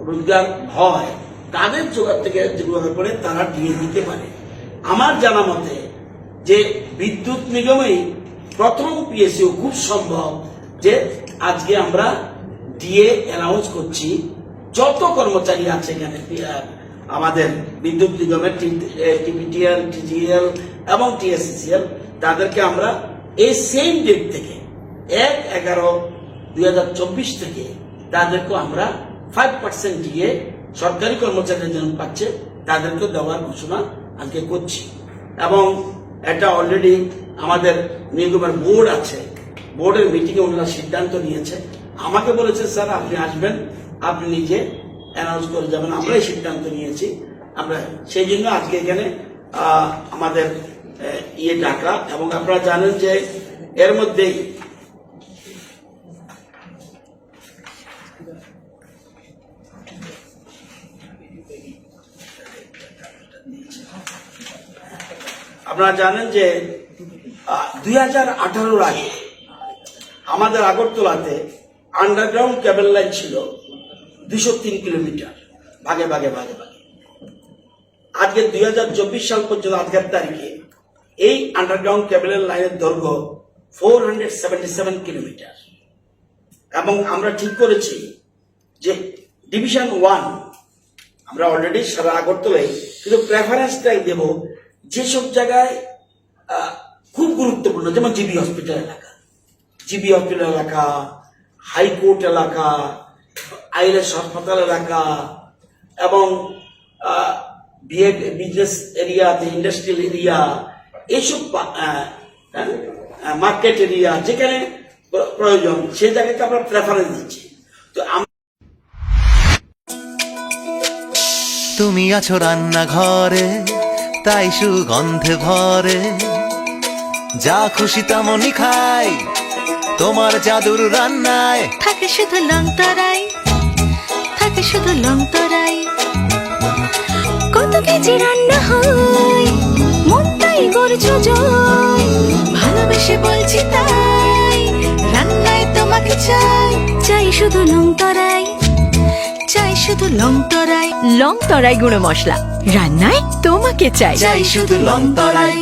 রোজগার হয় তাদের জোগাড় থেকে যেগুলো করে তারা দিয়ে দিতে পারে। আমার জানা মতে যে বিদ্যুৎ নিগমেই প্রথম পিএসইউ, খুব সম্ভব যে আজকে আমরা দিয়ে অ্যানাউন্স করছি যত কর্মচারী আছে এখানে আমাদের বিদ্যুৎ নিগমের টিপিটিএল, টিজিএল এবং টিএসসিসিএল, তাদেরকে আমরা এই সেম ডেট থেকে 1/11/2024 থেকে তাদেরকে আমরা 5% দিয়ে সরকারি কর্মচারীরা যেন পাচ্ছে তাদেরকে দেওয়ার ঘোষণা আজকে করছি। এবং এটা অলরেডি আমাদের নিগমের বোর্ড আছে, বোর্ডের মিটিংয়ে ওনারা সিদ্ধান্ত নিয়েছে। আমাকে বলেছে স্যার আপনি আসবেন, আপনি নিজে অ্যানাউন্স করে যাবেন। আমরাই সিদ্ধান্ত নিয়েছি, আমরা সেই জন্য আজকে এখানে আমাদের ডাকা। এবং আপনারা জানেন যে এর মধ্যেই আপনারা জানেন যে 2018 আগে আমাদের আগরতলাতে আন্ডারগ্রাউন্ড কেবল লাইন ছিল 203 কিলোমিটার, ভাগে ভাগে ভাগে ভাগে। আজকে 2024 সাল পর্যন্ত আজকের তারিখে এই আন্ডারগ্রাউন্ড কেবলের লাইনের দৈর্ঘ্য 477 কিলোমিটার। এবং আমরা ঠিক করেছি যে ডিভিশন 1 আমরা অলরেডি সারা আগরতলায় শুধু প্রেফারেন্সটাই দেব যেসব জায়গায় খুব গুরুত্বপূর্ণ, যেমন জিবি হসপিটাল এলাকা, হাইকোর্ট এলাকা, আইএলএস হাসপাতাল এলাকা এবং বিজনেস এরিয়া, ইন্ডাস্ট্রিয়াল এরিয়া, এইসব মার্কেট এরিয়া যেখানে প্রয়োজন সেই জায়গাকে আমরা প্রেফারেন্স দিচ্ছি। তো তুমি আছো রান্নাঘরে, তাই সুগন্ধে ভরে, যা খুশি তেমনই খাই তোমার জাদুর রান্নায়। থাকে শুধু লংতরাই, থাকে শুধু লংতরাই, কত কেজি রান্না হয় মন তাই করছো জয়। ভালোবেসে বলছি তাই, রান্নায় তোমাকে চাই, চাই শুধু লংতরাই, চাই শুধু লংতরাই। লংতরাই গুঁড়ো মশলা, রান্নায় তোমাকে চাই, চাই শুধু লংতরাই।